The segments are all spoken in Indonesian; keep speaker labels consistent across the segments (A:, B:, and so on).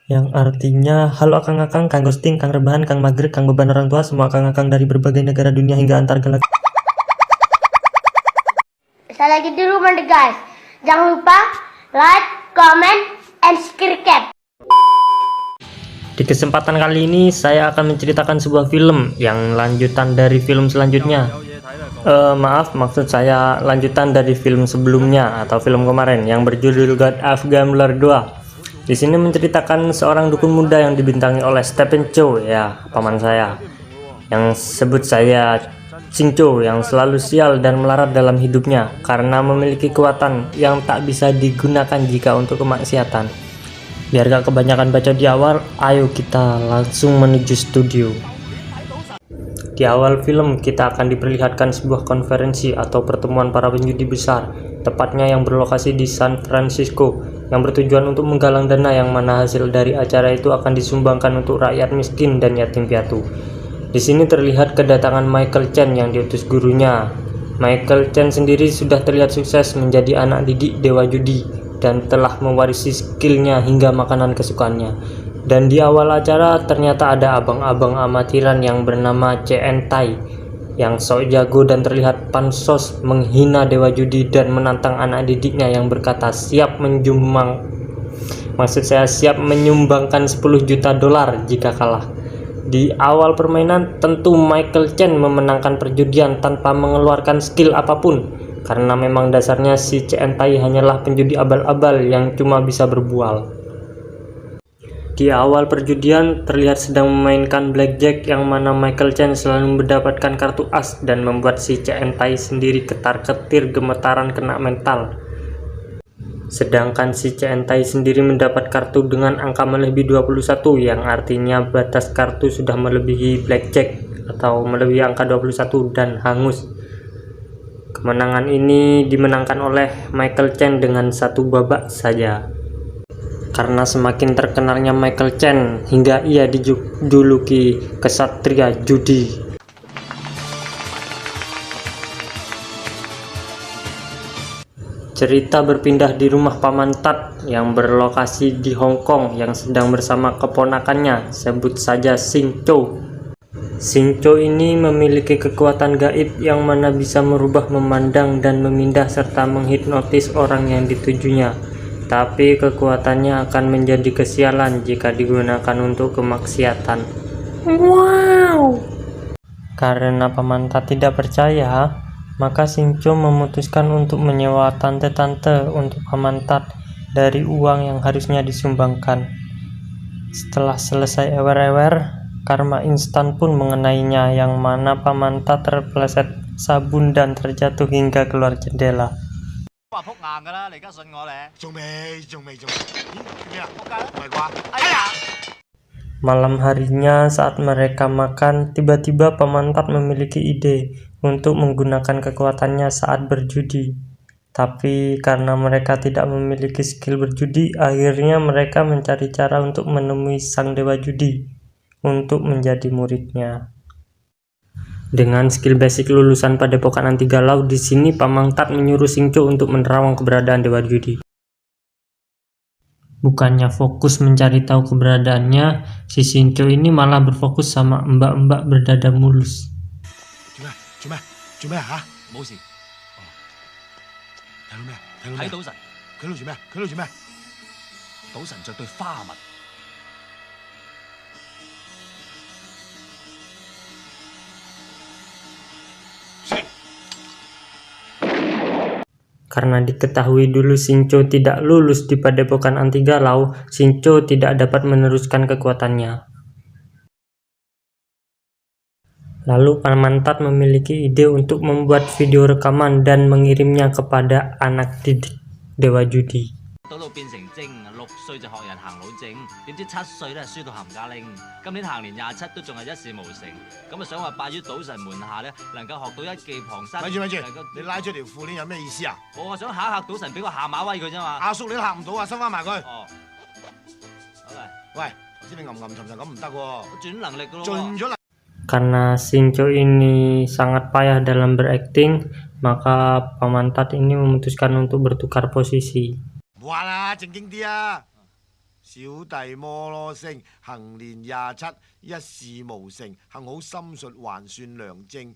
A: yang artinya halo akang-akang, kang ghosting, kang rebahan, kang magrib, kang beban orang tua, semua akang-akang dari berbagai negara dunia hingga antar galaksi.
B: Saya lagi di rumah nih guys. Jangan lupa like, comment, and subscribe.
A: Di kesempatan kali ini saya akan menceritakan sebuah film yang lanjutan dari film selanjutnya. Maaf, maksud saya lanjutan dari film sebelumnya atau film kemarin yang berjudul God of Gambler 2. Di sini menceritakan seorang dukun muda yang dibintangi oleh Stephen Chow, ya, paman saya. Yang sebut saya Shincho, yang selalu sial dan melarat dalam hidupnya karena memiliki kekuatan yang tak bisa digunakan jika untuk kemaksiatan. Biar gak kebanyakan baca di awal, ayo kita langsung menuju studio. Di awal film kita akan diperlihatkan sebuah konferensi atau pertemuan para penjudi besar, tepatnya yang berlokasi di San Francisco, yang bertujuan untuk menggalang dana yang mana hasil dari acara itu akan disumbangkan untuk rakyat miskin dan yatim piatu. Di sini terlihat kedatangan Michael Chen yang diutus gurunya. Michael Chen sendiri sudah terlihat sukses menjadi anak didik dewa judi dan telah mewarisi skillnya hingga makanan kesukaannya. Dan di awal acara ternyata ada abang-abang amatiran yang bernama CN Tai yang sok jago dan terlihat pansos menghina dewa judi dan menantang anak didiknya yang berkata siap siap menyumbangkan 10 juta dolar jika kalah. Di awal permainan tentu Michael Chen memenangkan perjudian tanpa mengeluarkan skill apapun karena memang dasarnya si CN Tai hanyalah penjudi abal-abal yang cuma bisa berbual. Di awal perjudian terlihat sedang memainkan blackjack yang mana Michael Chen selalu mendapatkan kartu as dan membuat si CN Tai sendiri ketar-ketir gemetaran kena mental. Sedangkan si CN Tai sendiri mendapat kartu dengan angka melebihi 21 yang artinya batas kartu sudah melebihi blackjack atau melebihi angka 21 dan hangus. Kemenangan ini dimenangkan oleh Michael Chen dengan satu babak saja. Karena semakin terkenalnya Michael Chen hingga ia dijuluki kesatria judi. Cerita berpindah di rumah Paman Tat yang berlokasi di Hong Kong yang sedang bersama keponakannya, sebut saja Shincho. Shincho ini memiliki kekuatan gaib yang mana bisa merubah, memandang, dan memindah serta menghipnotis orang yang ditujunya. Tapi kekuatannya akan menjadi kesialan jika digunakan untuk kemaksiatan. Wow! Karena Paman Tat tidak percaya, maka Shincho memutuskan untuk menyewa tante-tante untuk Paman Tat dari uang yang harusnya disumbangkan. Setelah selesai ewer-ewer, karma instan pun mengenainya yang mana Paman Tat terpeleset sabun dan terjatuh hingga keluar jendela. Malam harinya saat mereka makan, tiba-tiba Paman Tat memiliki ide untuk menggunakan kekuatannya saat berjudi. Tapi karena mereka tidak memiliki skill berjudi, akhirnya mereka mencari cara untuk menemui sang dewa judi untuk menjadi muridnya. Dengan skill basic lulusan Padepokan Anti Galau, di sini Paman Tat menyuruh Shincho untuk menerawang keberadaan dewa judi. Bukannya fokus mencari tahu keberadaannya, si Shincho ini malah berfokus sama mbak-mbak berdada mulus. Karena diketahui dulu Shincho tidak lulus di Padepokan Anti Galau, Shincho tidak dapat meneruskan kekuatannya. Lalu Paman Tat memiliki ide untuk membuat video rekaman dan mengirimnya kepada anak didik dewa judi. Karena Shincho ini sangat payah dalam berakting, maka Paman Tat ini memutuskan untuk bertukar posisi.
C: 小弟摩羅星，行年27，一事無成，幸好心術還算良正。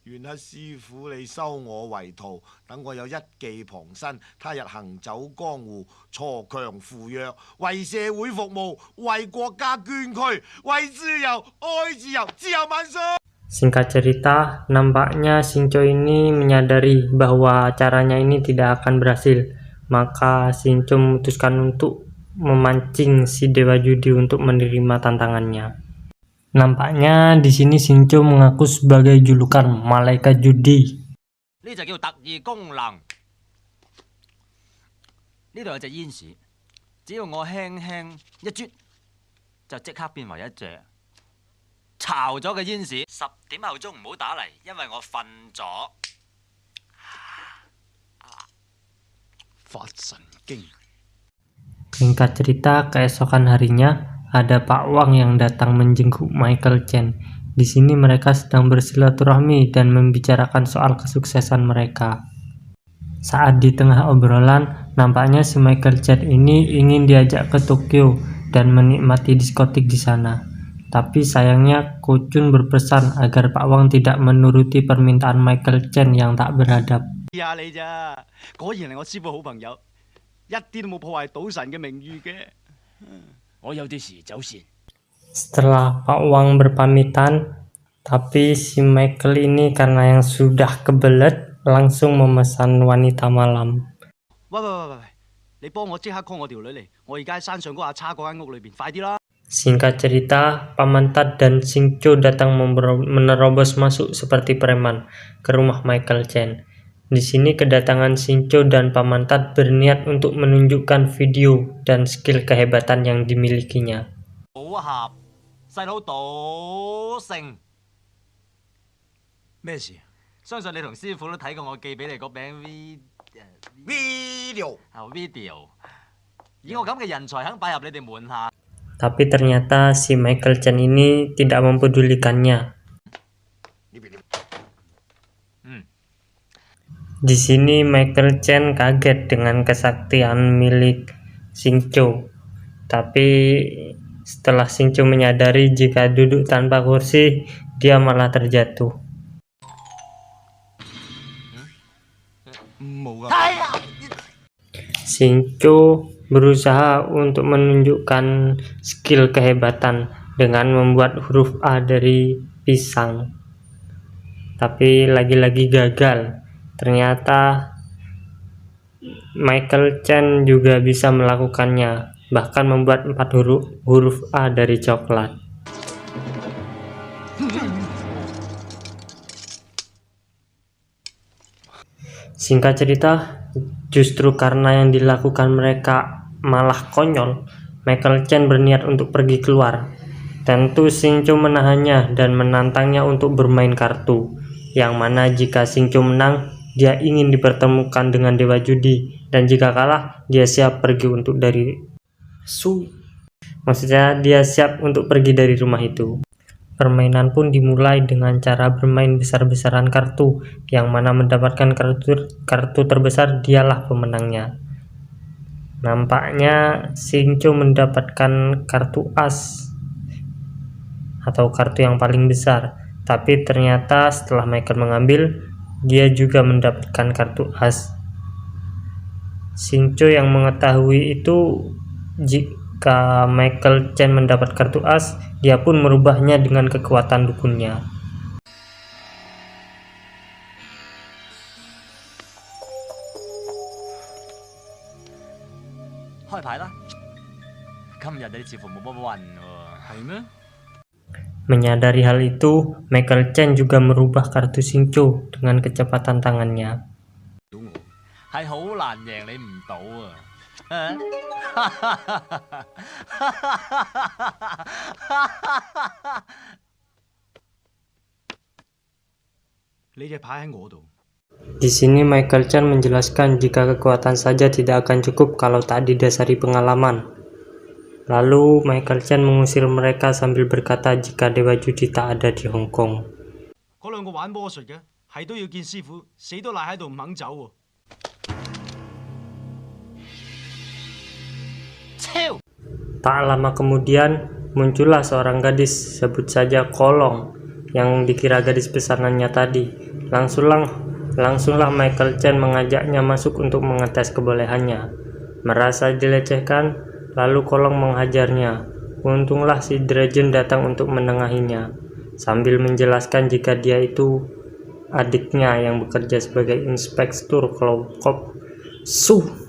C: 願阿師傅你收我為徒，等我有一技傍身，他日行走江湖，鋤強扶弱，為社會服務，為國家捐軀，為自由，愛自由，自由萬歲！
A: Singkat cerita, nampaknya Shincho ini menyadari bahwa caranya ini tidak akan berhasil. Maka Shincho memutuskan untuk memancing si Dewa Judi untuk menerima tantangannya. Nampaknya di sini Shincho mengaku sebagai julukan Malaikat Judi.
D: 呢就叫特異功能。呢度有隻煙屎，只要我輕輕一啜，就即刻變為一隻巢咗嘅煙屎。10點後鐘唔好打嚟，因為我瞓咗。
C: 發神經。
A: Singkat cerita, keesokan harinya ada Pak Wang yang datang menjenguk Michael Chen. Di sini mereka sedang bersilaturahmi dan membicarakan soal kesuksesan mereka. Saat di tengah obrolan, nampaknya si Michael Chen ini ingin diajak ke Tokyo dan menikmati diskotik di sana. Tapi sayangnya Ko Chun berpesan agar Pak Wang tidak menuruti permintaan Michael Chen yang tak beradab.
E: 呀你咋？果然係我師傅好朋友，一啲都冇破壞賭神嘅名譽嘅。我有啲事走先。
A: Setelah Pak Wang berpamitan, tapi si Michael ini karena yang sudah kebelet langsung memesan wanita malam.
E: 喂，你幫我即刻 call 我條女嚟，我而家喺山上嗰阿叉嗰間屋裏邊，快啲啦！
A: Singkat cerita, Paman Tat dan Shincho datang menerobos masuk seperti preman ke rumah Michael Chen. Di sini kedatangan Shincho dan Paman Tat berniat untuk menunjukkan video dan skill kehebatan yang dimilikinya.
D: 賭俠細佬賭聖，
E: 咩事？
D: 相信你同師傅都睇過我寄俾你嗰餅
C: video
D: video。以我咁嘅人才肯拜入你哋門下。
A: Tapi ternyata si Michael Chen ini tidak mempedulikannya. Di sini Michael Chen kaget dengan kesaktian milik Shincho. Tapi setelah Shincho menyadari jika duduk tanpa kursi, dia malah terjatuh. Shincho berusaha untuk menunjukkan skill kehebatan dengan membuat huruf A dari pisang. Tapi lagi-lagi gagal. Ternyata Michael Chen juga bisa melakukannya, bahkan membuat 4 huruf A dari coklat. Singkat cerita, justru karena yang dilakukan mereka malah konyol, Michael Chen berniat untuk pergi keluar. Tentu Shincho menahannya dan menantangnya untuk bermain kartu, yang mana jika Shincho menang, dia ingin dipertemukan dengan Dewa Judi, dan jika kalah, dia siap pergi untuk Maksudnya dia siap untuk pergi dari rumah itu. Permainan pun dimulai dengan cara bermain besar-besaran kartu, yang mana mendapatkan kartu terbesar dialah pemenangnya. Nampaknya Shincho mendapatkan kartu as atau kartu yang paling besar, tapi ternyata setelah Michael mengambil, dia juga mendapatkan kartu as. Shincho yang mengetahui itu jika Michael Chen mendapat kartu as, dia pun merubahnya dengan kekuatan dukunnya. Menyadari hal itu, Michael Chen juga merubah kartu Shincho dengan kecepatan tangannya.
D: 係好難贏你唔到啊！
E: 你隻牌喺我度。
A: Di sini Michael Chen menjelaskan jika kekuatan saja tidak akan cukup kalau tak didasari pengalaman. Lalu Michael Chen mengusir mereka sambil berkata jika Dewa Judi tak ada di Hong Kong.
E: 嗰兩個玩魔術嘅，係都要見師傅，死都賴喺度唔肯走喎。
D: 超
A: Tak lama kemudian muncullah seorang gadis, sebut saja Kolong, yang dikira gadis pesanannya tadi. Langsunglah Michael Chen mengajaknya masuk untuk mengetes kebolehannya. Merasa dilecehkan, lalu Kolong menghajarnya. Untunglah si Dragon datang untuk menengahinya, sambil menjelaskan jika dia itu adiknya yang bekerja sebagai inspektur kelompok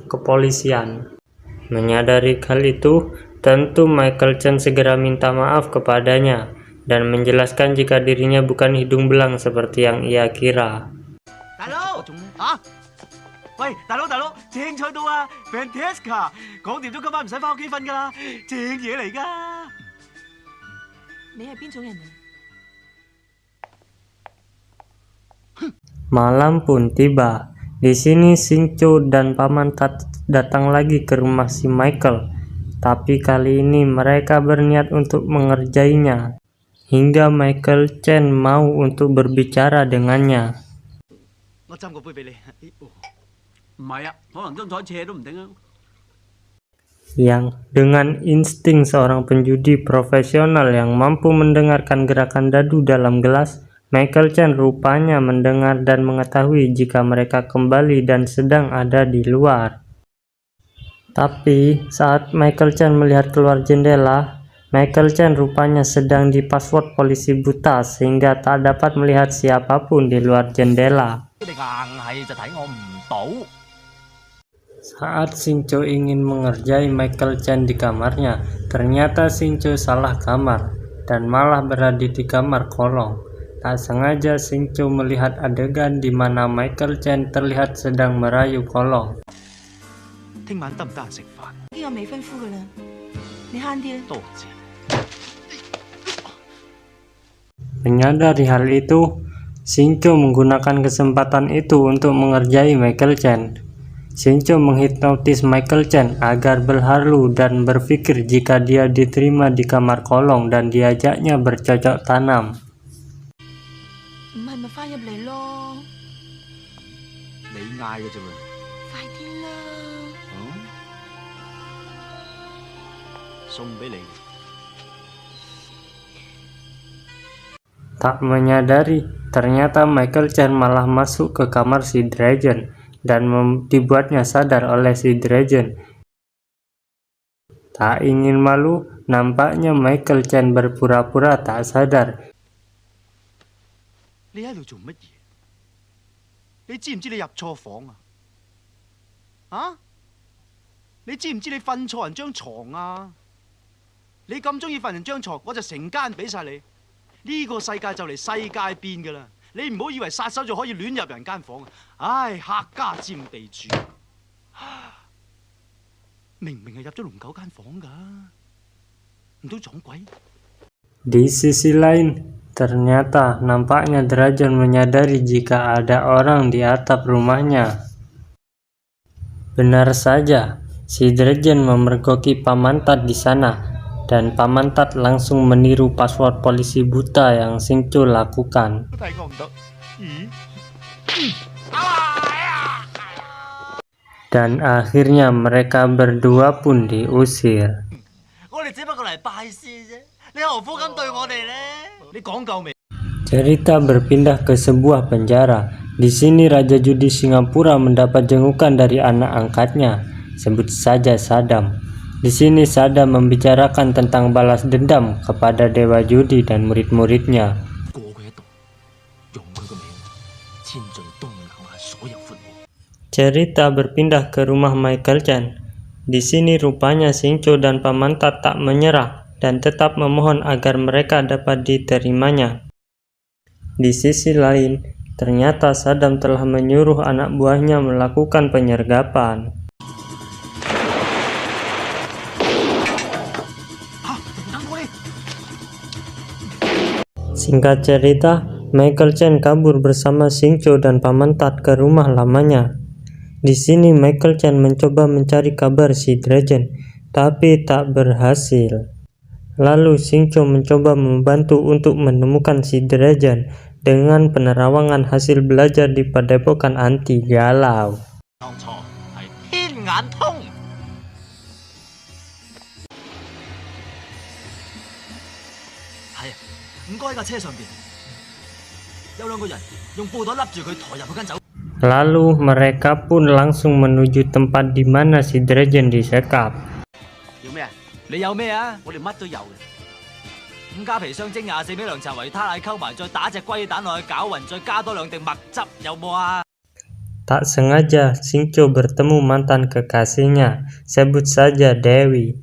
A: kepolisian. Menyadari hal itu, tentu Michael Chen segera minta maaf kepadanya dan menjelaskan jika dirinya bukan hidung belang seperti yang ia kira.
E: 大佬啊！喂，大佬，正菜到啊 ！Fantastic， 講掂咗今晚唔使翻屋企瞓㗎啦，正嘢嚟㗎。
F: 你係邊種人啊？
A: Malam pun tiba. Di sini Xingqiu dan Paman Tat datang lagi ke rumah si Michael. Tapi kali ini mereka berniat untuk mengerjainya. Hingga Michael Chen mau untuk berbicara dengannya.
E: 我斟個杯俾你。
G: 唔係啊，可能張台斜都唔定啊。
A: Yang dengan insting seorang penjudi profesional yang mampu mendengarkan gerakan dadu dalam gelas, Michael Chen rupanya mendengar dan mengetahui jika mereka kembali dan sedang ada di luar. Tapi saat Michael Chen melihat keluar jendela, Michael Chen rupanya sedang di password polisi buta sehingga tak dapat melihat siapapun di luar jendela. Saat Xingqiu ingin mengerjai Michael Chen di kamarnya, ternyata Xingqiu salah kamar dan malah berada di kamar Kolong. Tak sengaja Xingqiu melihat adegan di mana Michael Chen terlihat sedang merayu Kolong.
E: 聽晚得唔得閒食飯？
F: 呢個未婚夫噶啦，你慳啲啦。
E: 多謝。
A: Menyadari hal itu, Xingqiu menggunakan kesempatan itu untuk mengerjai Michael Chen. Xingqiu menghipnotis Michael Chen agar berhalu dan berpikir jika dia diterima di kamar Kolong dan diajaknya bercocok tanam.
F: 唔係咪翻入嚟咯？
E: 你嗌嘅啫喎。
F: 快啲啦！
E: 送俾你。
A: Tak menyadari, ternyata Michael Chen malah masuk ke kamar si Dragon dan dibuatnya sadar oleh si Dragon. Tak ingin malu, nampaknya Michael Chen berpura-pura tak sadar.
E: 你喺度做乜嘢？你知唔知你入錯房啊？啊？你知唔知你瞓錯人張床啊？你咁中意瞓人張床，我就成間俾晒你。呢個世界就嚟世界變㗎啦！你唔好以為殺手就可以亂入人間房啊！唉，客家佔地主，明明係入咗龍狗間房㗎，唔通撞鬼？
A: Di sisi lain, ternyata nampaknya Dragon menyadari jika ada orang di atap rumahnya. Benar saja, si Dragon memergoki Paman Tat di sana. Dan Paman Tat langsung meniru password polisi buta yang Xingqiu lakukan. Dan akhirnya mereka berdua pun diusir. Cerita berpindah ke sebuah penjara. Di sini Raja Judi Singapura mendapat jengukan dari anak angkatnya, sebut saja Saddam. Di sini Saddam membicarakan tentang balas dendam kepada dewa judi dan murid-muridnya. Cerita berpindah ke rumah Michael Chen. Di sini rupanya Xingqiu dan Paman Tat tak menyerah dan tetap memohon agar mereka dapat diterimanya. Di sisi lain, ternyata Saddam telah menyuruh anak buahnya melakukan penyergapan. Singkat cerita, Michael Chen kabur bersama Xingqiu dan Paman Tat ke rumah lamanya. Di sini Michael Chen mencoba mencari kabar si Dragon, tapi tak berhasil. Lalu Xingqiu mencoba membantu untuk menemukan si Dragon dengan penerawangan hasil belajar di padepokan anti galau.
D: 唔該架車上邊有兩個人用布袋笠住佢抬入去間酒。
A: Lalu mereka pun langsung menuju tempat di mana si Dragon disekap.
E: 要咩啊？
D: 你有咩啊？
E: 我哋乜都有嘅。
D: 五加皮雙蒸24味涼茶維他奶溝埋，再打隻龜蛋落去攪勻，再加多兩滴麥汁，有冇啊？
A: Tak sengaja Xingqiu bertemu mantan kekasihnya, sebut saja Dewi.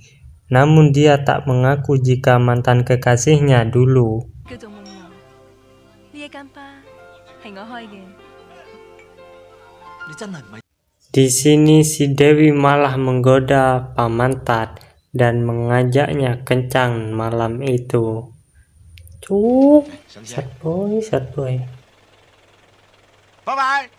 A: Namun dia tak mengaku jika mantan kekasihnya dulu.
F: 叫做夢露。呢一間吧係我開嘅。
D: 你真係唔係
A: Di sini si Dewi malah menggoda Paman Tat dan mengajaknya kencan malam itu. Cuk, sad boy, sad boy.
C: 拜拜。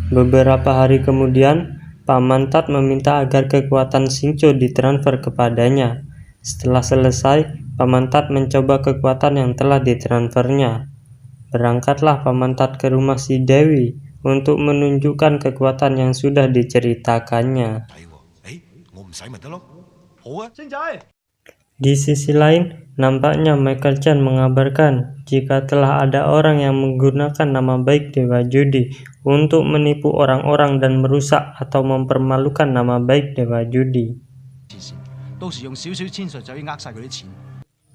A: Beberapa hari kemudian, Paman Tat meminta agar kekuatan Xingqiu ditransfer kepadanya. Setelah selesai, Paman Tat mencoba kekuatan yang telah ditransfernya. Berangkatlah Paman Tat ke rumah si Dewi untuk menunjukkan kekuatan yang sudah diceritakannya.
C: 我唔使咪得咯。好啊，
E: 星仔，
A: Di sisi lain, nampaknya Michael Chen mengabarkan jika telah ada orang yang menggunakan nama baik Dewa Judi untuk menipu orang-orang dan merusak atau mempermalukan nama baik Dewa Judi.
E: 到時用少少千術就可以呃晒佢啲錢。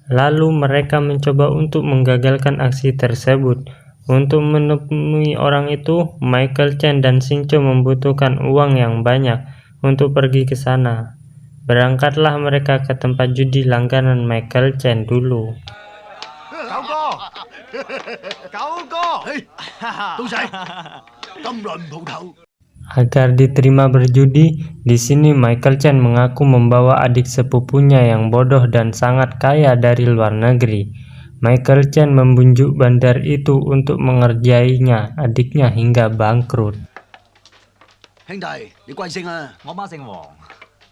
A: Lalu mereka mencoba untuk menggagalkan aksi tersebut. Untuk menemui orang itu, Michael Chen dan Xingqiu membutuhkan uang yang banyak untuk pergi ke sana. Berangkatlah mereka ke tempat judi langganan Michael Chen dulu.
E: 九哥，九哥，到仔，咁耐唔蒲頭。
A: Agar diterima berjudi, di sini Michael Chen mengaku membawa adik sepupunya yang bodoh dan sangat kaya dari luar negeri. Michael Chen membujuk bandar itu untuk mengerjainya adiknya hingga bangkrut.
E: 兄弟，你貴姓啊？
D: 我媽姓黃，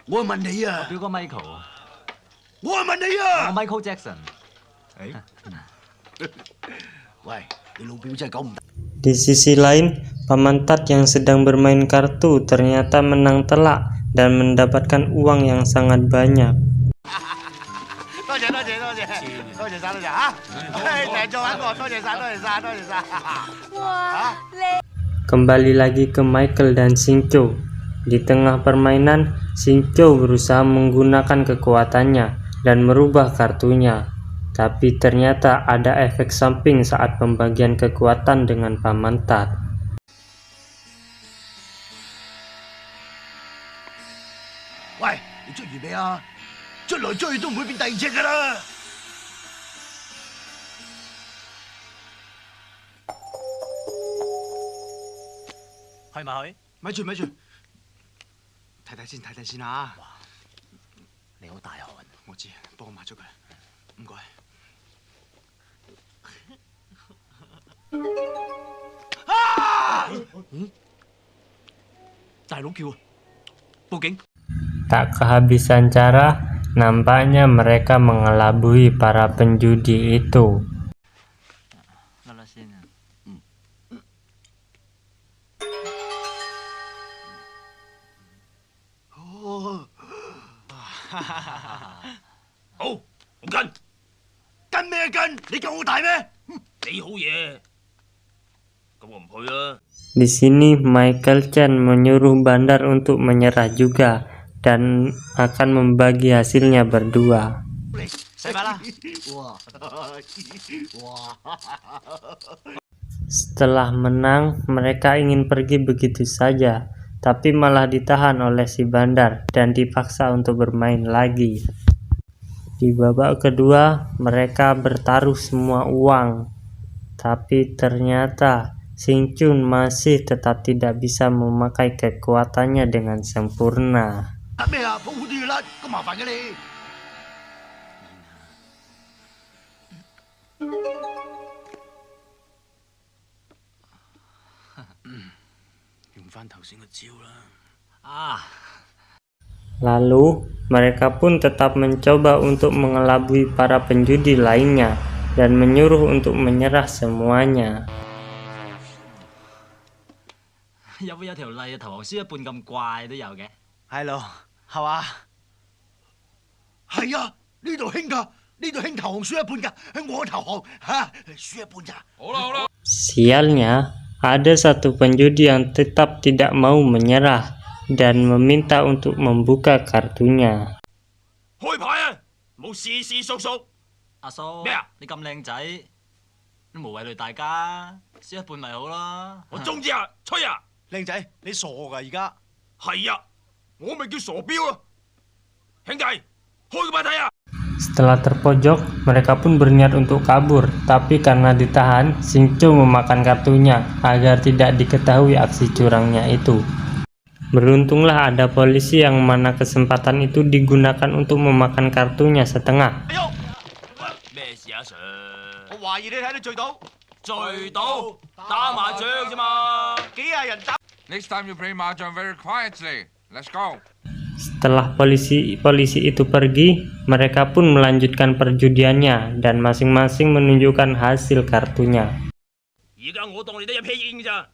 E: 我問你啊，
D: 表哥 Michael，
E: 我問你啊。
D: 我 Michael Jackson。
E: 喂，你老表真係九唔搭。
A: Di sisi lain, Paman Tat yang sedang bermain kartu ternyata menang telak dan mendapatkan uang yang sangat banyak.
C: 多謝多謝多謝多謝晒多謝嚇，成日做揾我，多謝晒多謝晒多謝晒。
A: Kembali lagi ke Michael dan Xingqiu. Di tengah permainan, Xingqiu berusaha menggunakan kekuatannya dan merubah kartunya. Tapi ternyata ada efek samping saat pembagian kekuatan dengan Paman Tat.
E: 喂，你捽完未啊？捽來捽去都唔會變第二隻㗎啦。
D: 去咪去？
E: 咪住咪住，睇睇先睇睇先啊！
D: 你好大汗。
E: 我知，幫我抹咗佢，唔該。啊！大佬叫啊！報警！
A: Tak kehabisan cara, nampaknya mereka mengelabui para penjudi itu.
D: 甩甩先啊！
E: 好，我跟咩跟？你夠我大咩？你好嘢，咁我唔去啦。
A: Di sini Michael Chen menyuruh bandar untuk menyerah juga dan akan membagi hasilnya berdua.
D: 洗牌啦！
A: Setelah menang, mereka ingin pergi begitu saja, tapi malah ditahan oleh si bandar dan dipaksa untuk bermain lagi. Di babak kedua, mereka bertaruh semua uang, tapi ternyata Xingqiu masih tetap tidak bisa memakai kekuatannya dengan sempurna.
E: 咩啊？抱好啲啦，咁麻煩嘅你。用翻頭先個招啦。
D: 啊！
A: Lalu, mereka pun tetap mencoba untuk mengelabui para penjudi lainnya dan menyuruh untuk menyerah semuanya.
D: 有冇有條例啊？投降輸一半咁怪都有嘅。
E: 係咯，係嘛？
C: 係啊，呢度興㗎，呢度興投降輸一半㗎，我投降嚇，輸一半咋。
A: Sialnya, ada satu penjudi yang tetap tidak mau menyerah dan meminta untuk membuka kartunya.
H: 開牌啊！冇事事熟熟。
D: 阿叔，
H: 咩啊？
D: 你咁靚仔，都無謂累大家，輸一半咪好咯。
H: 我中意啊，吹啊！
E: 靚仔，你傻㗎而家？
H: 係啊，我咪叫傻彪啊！兄弟，開個牌睇啊！
A: Setelah terpojok, mereka pun berniat untuk kabur, tapi karena ditahan, Xingqiu memakan kartunya agar tidak diketahui aksi curangnya itu. Beruntunglah ada polisi yang mana kesempatan itu digunakan untuk memakan kartunya setengah.
H: 咩事啊，Sir？
E: 我懷疑你睇到醉賭，
H: 醉賭打麻雀啫嘛。
E: 幾廿人打。
I: Next time you play mahjong very quietly. Let's go.
A: Setelah polisi itu pergi, mereka pun melanjutkan perjudiannya dan masing-masing menunjukkan hasil kartunya.
H: 而家我當你得一屁煙咋。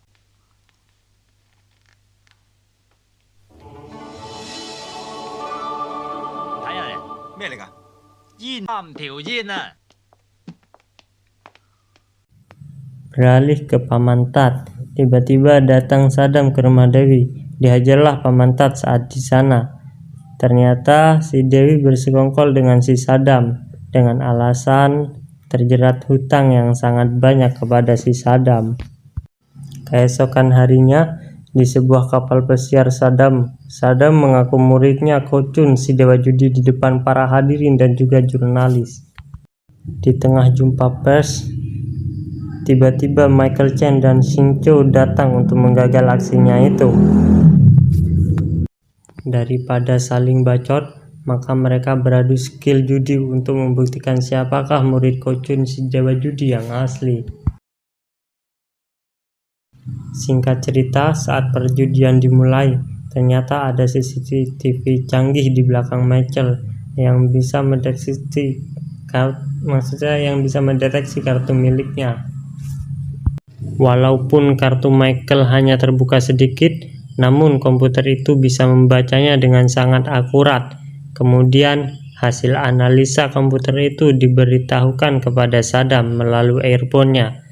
D: 睇下嚟，
E: 咩嚟㗎？煙。
D: 3條煙啊！
A: Beralih ke Paman Tat, tiba-tiba datang Saddam ke rumah Dewi. Dihajarlah Paman Tat saat di sana. Ternyata si Dewi bersekongkol dengan si Saddam dengan alasan terjerat hutang yang sangat banyak kepada si Saddam. Keesokan harinya, di sebuah kapal pesiar Saddam mengaku muridnya Kochun si dewa judi di depan para hadirin dan juga jurnalis. Di tengah jumpa pers, tiba-tiba Michael Chen dan Xingqiu datang untuk menggagal aksinya itu. Daripada saling bacot, maka mereka beradu skill judi untuk membuktikan siapakah murid Kochun si dewa judi yang asli. Singkat cerita, saat perjudian dimulai, ternyata ada CCTV canggih di belakang Michael yang bisa mendeteksi kartu miliknya. Walaupun kartu Michael hanya terbuka sedikit, namun komputer itu bisa membacanya dengan sangat akurat. Kemudian hasil analisa komputer itu diberitahukan kepada Saddam melalui earphone-nya.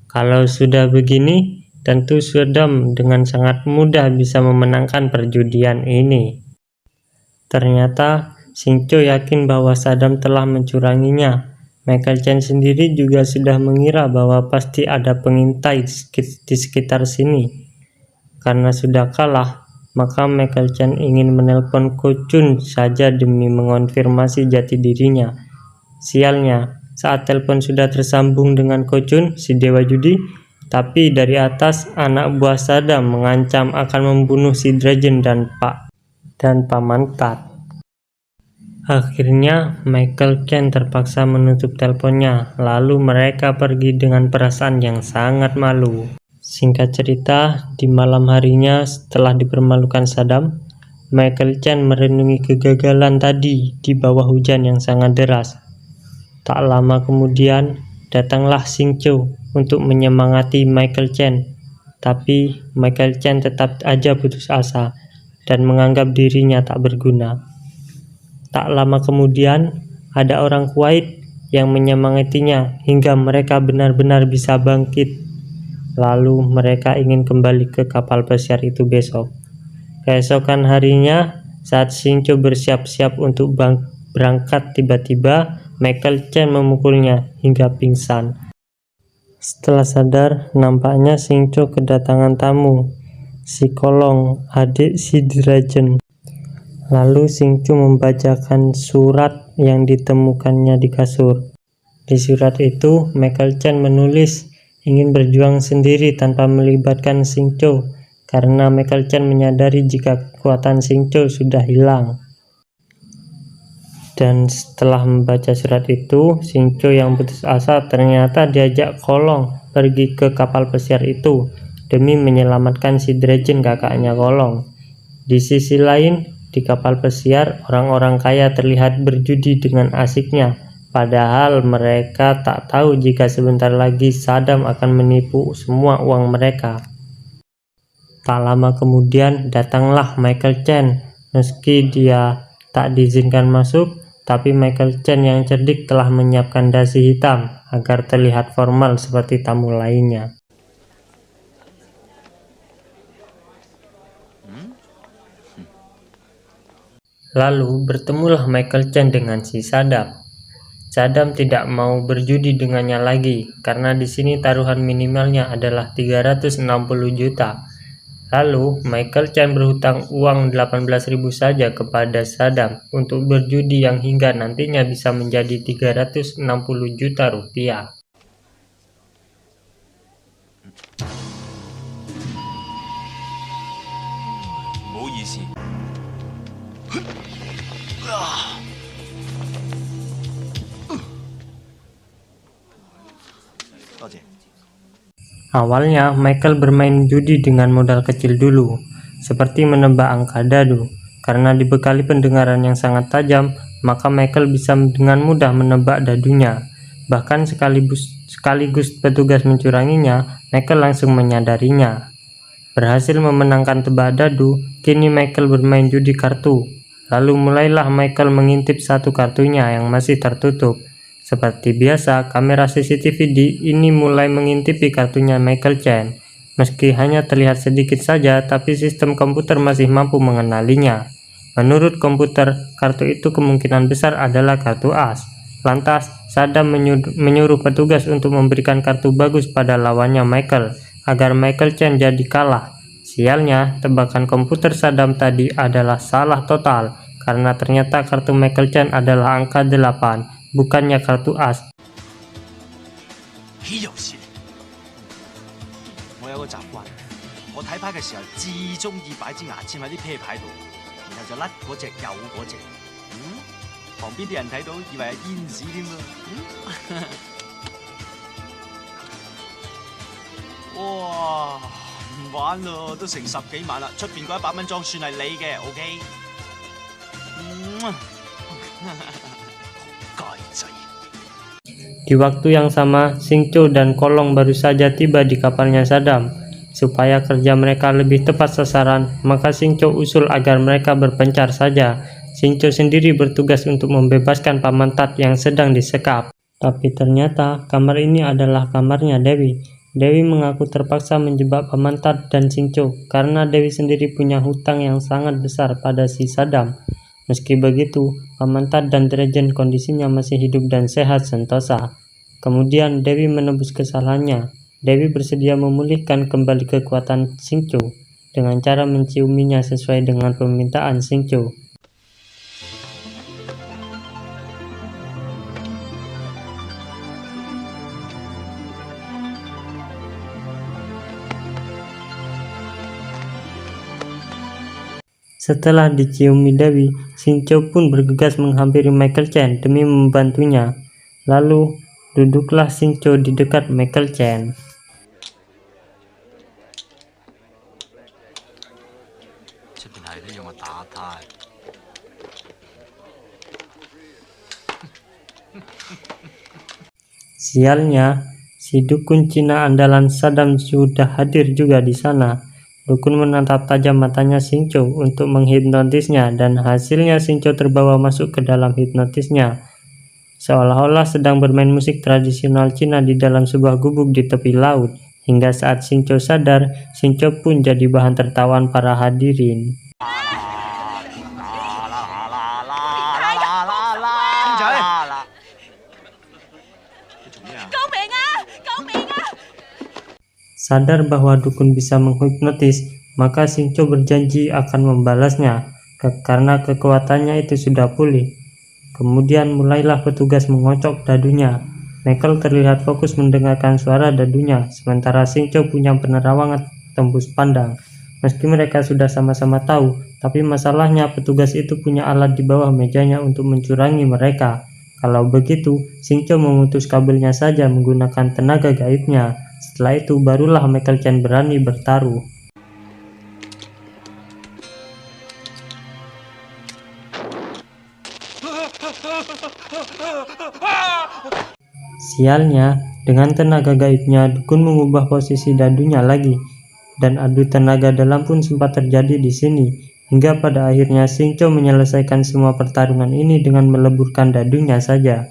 A: Kalau sudah begini, tentu Saddam dengan sangat mudah bisa memenangkan perjudian ini. Ternyata Xingqiu yakin bahwa Saddam telah mencuranginya. Michael Chen sendiri juga sudah mengira bahwa pasti ada pengintai di sekitar sini. Karena sudah kalah, maka Michael Chen ingin menelpon Kochun saja demi mengonfirmasi jati dirinya. Sialnya, saat telepon sudah tersambung dengan Kochun, si dewa judi, tapi dari atas anak buah Saddam mengancam akan membunuh si Dragon dan Paman Tat. Akhirnya Michael Chen terpaksa menutup teleponnya, lalu mereka pergi dengan perasaan yang sangat malu. Singkat cerita, di malam harinya setelah dipermalukan Saddam, Michael Chen merenungi kegagalan tadi di bawah hujan yang sangat deras. Tak lama kemudian, datanglah Xingqiu untuk menyemangati Michael Chen. Tapi Michael Chen tetap aja putus asa dan menganggap dirinya tak berguna. Tak lama kemudian, ada orang Kuwait yang menyemangatinya hingga mereka benar-benar bisa bangkit. Lalu mereka ingin kembali ke kapal pesiar itu besok. Keesokan harinya, saat Xingqiu bersiap-siap untuk berangkat, tiba-tiba Michael Chen memukulnya hingga pingsan. Setelah sadar, nampaknya Xingqiu kedatangan tamu, si Kolong, adik si Dragon. Lalu Xingqiu membacakan surat yang ditemukannya di kasur. Di surat itu, Michael Chen menulis ingin berjuang sendiri tanpa melibatkan Xingqiu, karena Michael Chen menyadari jika kekuatan Xingqiu sudah hilang. Dan setelah membaca surat itu, Xingqiu yang putus asa ternyata diajak Kolong pergi ke kapal pesiar itu demi menyelamatkan si Dragon, kakaknya Kolong. Di sisi lain, di kapal pesiar, orang-orang kaya terlihat berjudi dengan asiknya. Padahal mereka tak tahu jika sebentar lagi Saddam akan menipu semua uang mereka. Tak lama kemudian datanglah Michael Chen. Meski dia tak diizinkan masuk, Tapi Michael Chen yang cerdik telah menyiapkan dasi hitam agar terlihat formal seperti tamu lainnya. Lalu bertemulah Michael Chen dengan si Saddam. Saddam tidak mau berjudi dengannya lagi karena di sini taruhan minimalnya adalah 360 juta. Lalu Michael Chen berhutang uang 18.000 saja kepada Saddam untuk berjudi yang hingga nantinya bisa menjadi 360 juta rupiah. Awalnya Michael bermain judi dengan modal kecil dulu, seperti menebak angka dadu. Karena dibekali pendengaran yang sangat tajam, maka Michael bisa dengan mudah menebak dadunya. Bahkan sekaligus petugas mencuranginya, Michael langsung menyadarinya. Berhasil memenangkan tebak dadu, kini Michael bermain judi kartu. Lalu mulailah Michael mengintip satu kartunya yang masih tertutup. Seperti biasa, kamera CCTV ini mulai mengintipi kartunya Michael Chen. Meski hanya terlihat sedikit saja, tapi sistem komputer masih mampu mengenalinya. Menurut komputer, kartu itu kemungkinan besar adalah kartu as. Lantas, Saddam menyuruh petugas untuk memberikan kartu bagus pada lawannya Michael, agar Michael Chen jadi kalah. Sialnya, tebakan komputer Saddam tadi adalah salah total, karena ternyata kartu Michael Chen adalah angka 8. Bukannya kartu as.
E: 豈有此理！我有個習慣，我睇牌嘅時候至中意擺支牙籤喺啲啤牌度，然後就甩嗰隻有嗰隻。旁邊啲人睇到以為係煙屎添啊！哇，唔玩咯，都成10幾萬啦，出邊嗰100蚊裝算係你嘅 ，OK？
A: Di waktu yang sama, Xingqiu dan Kolong baru saja tiba di kapalnya Saddam. Supaya kerja mereka lebih tepat sasaran, maka Xingqiu usul agar mereka berpencar saja. Xingqiu sendiri bertugas untuk membebaskan Paman Tat yang sedang disekap. Tapi ternyata kamar ini adalah kamarnya Dewi. Dewi mengaku terpaksa menjebak Paman Tat dan Xingqiu karena Dewi sendiri punya hutang yang sangat besar pada si Saddam. Meski begitu, Paman Tat dan Dragon kondisinya masih hidup dan sehat sentosa. Kemudian Dewi menebus kesalahannya. Dewi bersedia memulihkan kembali kekuatan Xingqiu dengan cara menciuminya sesuai dengan permintaan Xingqiu. Setelah diciumi Dewi, Xingqiu pun bergegas menghampiri Michael Chen demi membantunya. Lalu, duduklah Xingqiu di dekat Michael Chen. Sialnya, si dukun Cina andalan Saddam sudah hadir juga di sana. Dukun menatap tajam matanya Xingqiu untuk menghipnotisnya dan hasilnya Xingqiu terbawa masuk ke dalam hipnotisnya. Seolah-olah sedang bermain musik tradisional Cina di dalam sebuah gubuk di tepi laut. Hingga saat Xingqiu sadar, Xingqiu pun jadi bahan tertawaan para hadirin. Sadar bahwa dukun bisa menghipnotis, maka Xingqiu berjanji akan membalasnya, karena kekuatannya itu sudah pulih. Kemudian mulailah petugas mengocok dadunya. Michael terlihat fokus mendengarkan suara dadunya, sementara Xingqiu punya penerawangan tembus pandang. Meski mereka sudah sama-sama tahu, tapi masalahnya petugas itu punya alat di bawah mejanya untuk mencurangi mereka. Kalau begitu, Xingqiu memutus kabelnya saja menggunakan tenaga gaibnya. Setelah itu barulah Michael Chen berani bertaruh. Sialnya, dengan tenaga gaibnya, dukun mengubah posisi dadunya lagi, dan adu tenaga dalam pun sempat terjadi di sini. Hingga pada akhirnya Xingqiu menyelesaikan semua pertarungan ini dengan meleburkan dadunya saja.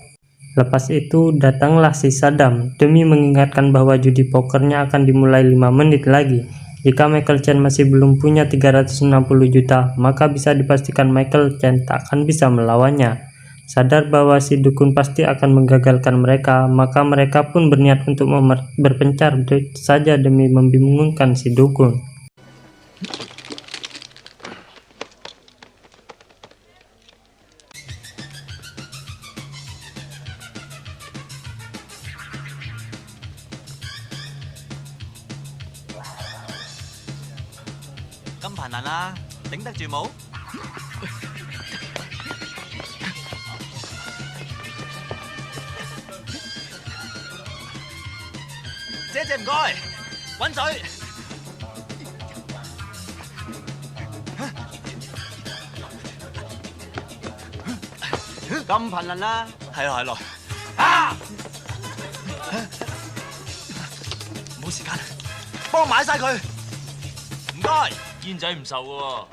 A: Lepas itu datanglah si Saddam demi mengingatkan bahwa judi pokernya akan dimulai 5 menit lagi. Jika Michael Chen masih belum punya 360 juta, maka bisa dipastikan Michael Chen tak akan bisa melawannya. Sadar bahwa si dukun pasti akan menggagalkan mereka, maka mereka pun berniat untuk berpencar saja demi membingungkan si dukun.
D: 咁頻能啊，頂得住冇？姐姐唔該，揾水。
E: 咁頻能啦，
D: 係咯係咯。啊！冇時間，幫我買晒佢。唔該。煙仔唔受嘅喎，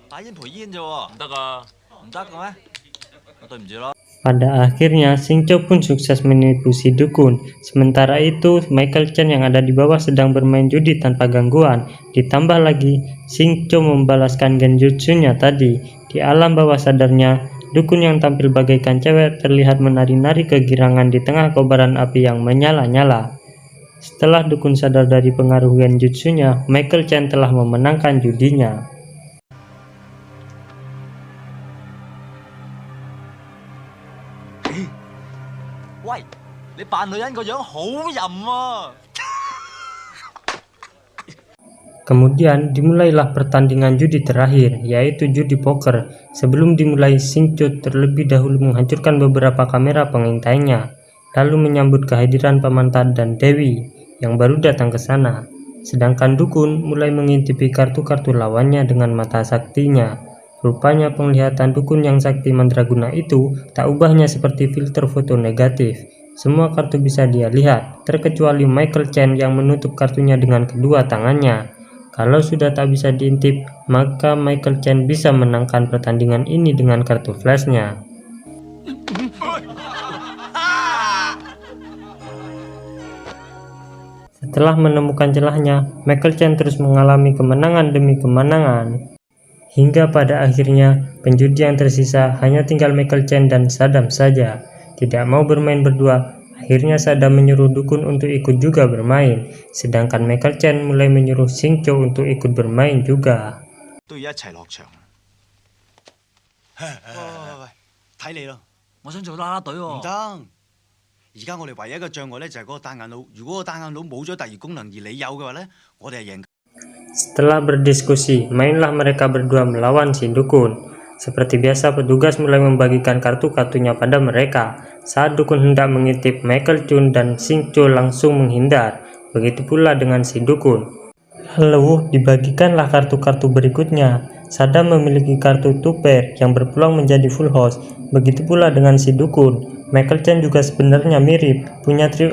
D: 打煙賠煙啫喎，唔得啊，唔得嘅咩？對唔住咯。
A: Pada akhirnya Xingqiu pun sukses menipu si dukun. Sementara itu Michael Chen yang ada di bawah sedang bermain judi tanpa gangguan. Ditambah lagi Xingqiu membalaskan genjutsunya tadi. Di alam bawah sadarnya, dukun yang tampil bagaikan cewek terlihat menari-nari kegirangan di tengah kobaran api yang menyala-nyala. Setelah dukun sadar dari pengaruh genjutsunya, Michael Chen telah memenangkan judinya.
D: 喂，你扮女人個樣好淫啊！
A: Kemudian dimulailah pertandingan judi terakhir, yaitu judi poker. Sebelum dimulai, Xingqiu terlebih dahulu menghancurkan beberapa kamera pengintainya, lalu menyambut kehadiran Paman Tat dan Dewi yang baru datang ke sana. Sedangkan dukun mulai mengintipi kartu-kartu lawannya dengan mata saktinya. Rupanya penglihatan dukun yang sakti mandraguna itu tak ubahnya seperti filter foto negatif. Semua kartu bisa dia lihat, terkecuali Michael Chen yang menutup kartunya dengan kedua tangannya. Kalau sudah tak bisa diintip, maka Michael Chen bisa menangkan pertandingan ini dengan kartu flashnya. Setelah menemukan celahnya, Michael Chen terus mengalami kemenangan demi kemenangan. Hingga pada akhirnya, penjudi yang tersisa hanya tinggal Michael Chen dan Saddam saja. Tidak mau bermain berdua, akhirnya Saddam menyuruh dukun untuk ikut juga bermain. Sedangkan Michael Chen mulai menyuruh Xingqiu untuk ikut bermain juga.
E: 都要一齊落場。喂，睇你咯，
D: 我想做啦啦隊喎。
E: 唔得。而家我哋唯一嘅障礙咧就係嗰個單眼佬。如果個單眼佬冇咗第二功能而你有嘅話咧，我哋係贏。
A: Setelah berdiskusi, mainlah mereka berdua melawan si dukun. Seperti biasa, petugas mulai membagikan kartu-kartunya pada mereka. Saat dukun hendak mengintip, Michael Chen dan Xingqiu langsung menghindar. Begitu pula dengan si dukun. Lalu dibagikanlah kartu-kartu berikutnya. Saddam memiliki kartu Tuper yang berpeluang menjadi full house. Begitu pula dengan si dukun. Michael Chen juga sebenarnya mirip, punya Tree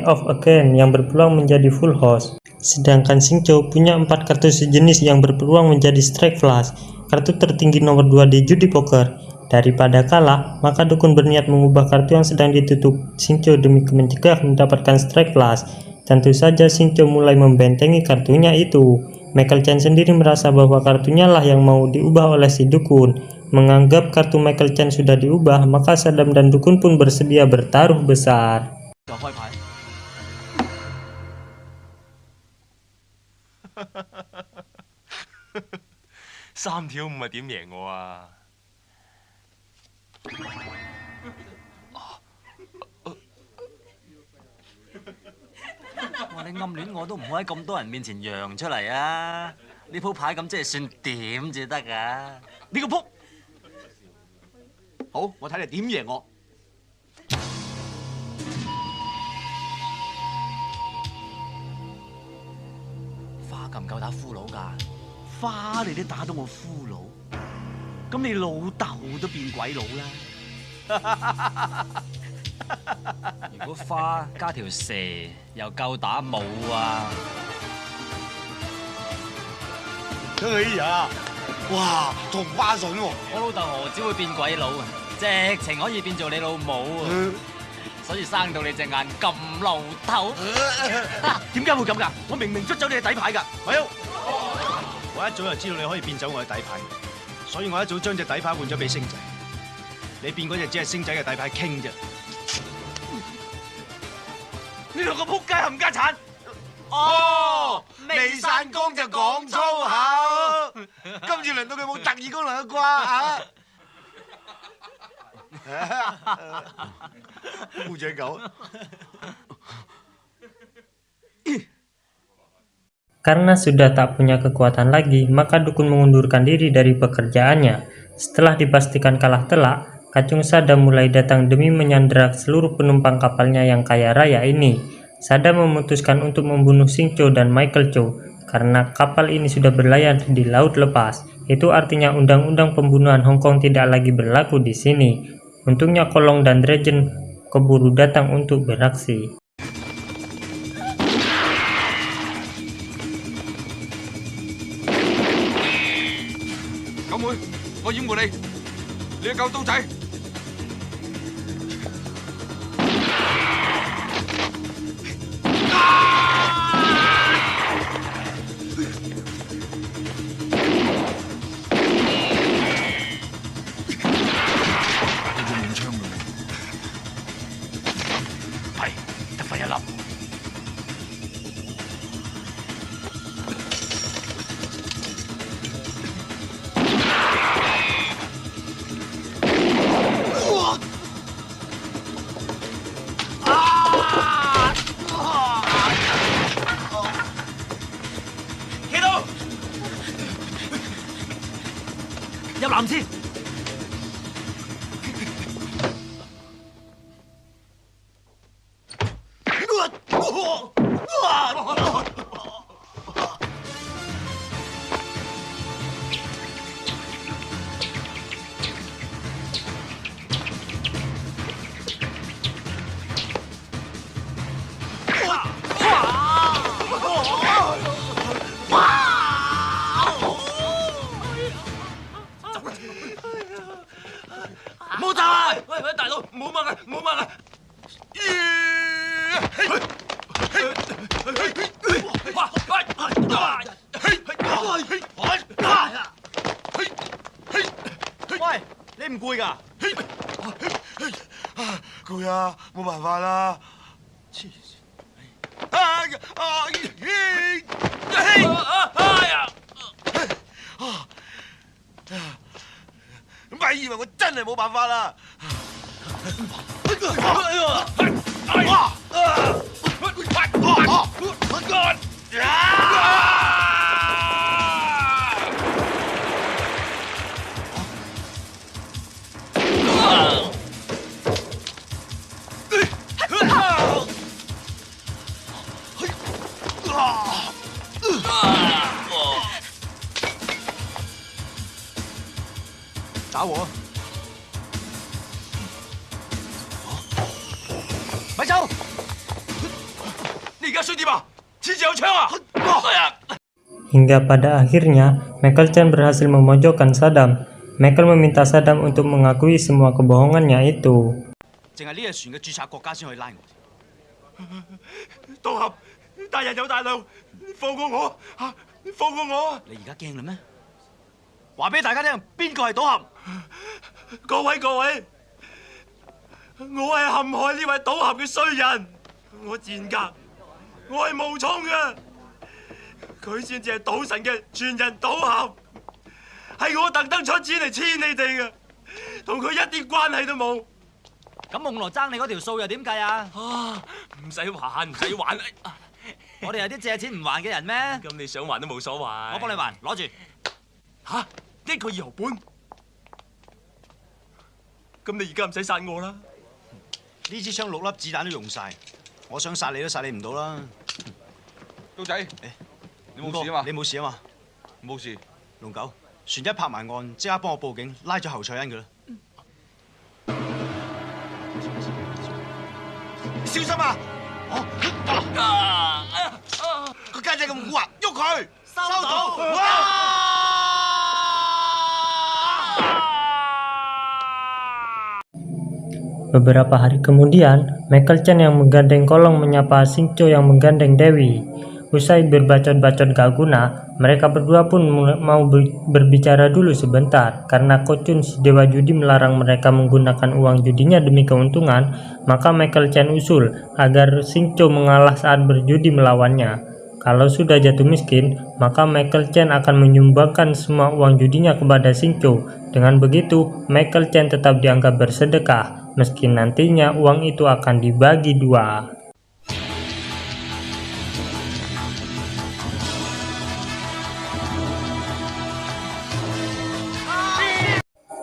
A: of Again yang berpeluang menjadi full house. Sedangkan Xingqiu punya 4 kartu sejenis yang berpeluang menjadi strike flush, kartu tertinggi nomor 2 di judi poker. Daripada kalah, maka dukun berniat mengubah kartu yang sedang ditutup Xingqiu demi mencegah mendapatkan strike flush. Tentu saja Xingqiu mulai membentengi kartunya itu. Michael Chen sendiri merasa bahwa kartunya lah yang mau diubah oleh si dukun. Menganggap kartu Michael Chen sudah diubah, maka Saddam dan dukun pun bersedia bertaruh besar.
H: 3條5係點贏我啊？
D: 哇！你暗戀我都唔好喺咁多人面前揚出嚟啊！呢鋪牌咁即係算點至得㗎？
E: 你個仆！好，我睇你點贏我。
D: 花夠唔夠打俘虜㗎？
E: 花你都打到我俘虜，咁你老豆都變鬼佬啦！
D: 如果花加條蛇又夠打冇啊？
E: 哎呀，
C: 哇，同花順喎！
D: 我老豆何止會變鬼佬啊，直情可以變做你老母啊！所以生到你隻眼咁漏頭。
E: 點解會咁㗎？我明明捽走你嘅底牌㗎，咪有！我一早就知道你可以變走我嘅底牌，所以我一早將隻底牌換咗俾星仔。你變嗰隻只係星仔嘅底牌傾啫。呢兩個撲街冚家鏟！
C: 哦，未散工就講粗口，今次輪到佢冇特異功能嘅啩嚇！烏井狗。
A: Karena sudah tak punya kekuatan lagi, maka dukun mengundurkan diri dari pekerjaannya. Setelah dipastikan kalah telak, Kacung Sadam mulai datang demi menyandera seluruh penumpang kapalnya yang kaya raya ini. Sadam memutuskan untuk membunuh Sing Cho dan Michael Cho karena kapal ini sudah berlayar di laut lepas. Itu artinya undang-undang pembunuhan Hong Kong tidak lagi berlaku di sini. Untungnya Kolong dan Dragon keburu datang untuk beraksi.
I: Tôi掩護你，你要救刀仔。
E: 係，得返一粒。 入藍先。冇走啊！喂，大佬，唔好掹啊，唔好掹啊！喂，你唔攰㗎？
C: 攰啊，冇辦法啦。黐線！咪以為我真係冇辦法啦！
E: 打我！咪走！你而家想點啊？黐住有槍啊！
A: Hingga pada akhirnya, Michael Chan berhasil memojokkan Sadam. Michael meminta Sadam untuk mengakui semua kebohongannya itu.
E: 淨係呢隻船嘅註冊國家先可以拉我。盜俠，大人有大量，放過我嚇！放過我！你而家驚啦咩？話俾大家聽，邊個係賭俠？各位，我係陷害呢位賭俠嘅衰人，我賤格，我係無聰嘅，佢先至係賭神嘅傳人賭俠，係我特登出錢嚟黐你哋嘅，同佢一啲關係都冇。
D: 咁夢羅爭你嗰條數又點計啊？
E: 唔使還，唔使還。
D: 我哋係啲借錢唔還嘅人咩？
E: 咁你想還都冇所謂。
D: 我幫你還，攞住。
E: 嚇！1個2毫半，咁你而家唔使殺我啦。呢支槍6粒子彈都用晒，我想殺你都殺你唔到啦。
I: 刀仔，你冇事啊嘛？
E: 你冇事啊嘛？
I: 冇事。
E: 龍九，船一拍埋岸，即刻幫我報警，拉咗侯彩欣佢啦。
C: 小心啊！個家姐咁蠱惑，喐佢！收到！
A: Beberapa hari kemudian, Michael Chen yang menggandeng Kolong menyapa Xingqiu yang menggandeng Dewi. Usai berbacot-bacot gak guna, mereka berdua pun mau berbicara dulu sebentar. Karena Ko Chun si dewa judi melarang mereka menggunakan uang judinya demi keuntungan, maka Michael Chen usul agar Xingqiu mengalah saat berjudi melawannya. Kalau sudah jatuh miskin, maka Michael Chen akan menyumbangkan semua uang judinya kepada Xingqiu. Dengan begitu, Michael Chen tetap dianggap bersedekah, meski nantinya uang itu akan dibagi dua.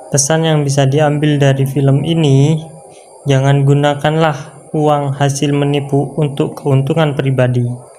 A: Pesan yang bisa diambil dari film ini, jangan gunakanlah uang hasil menipu untuk keuntungan pribadi.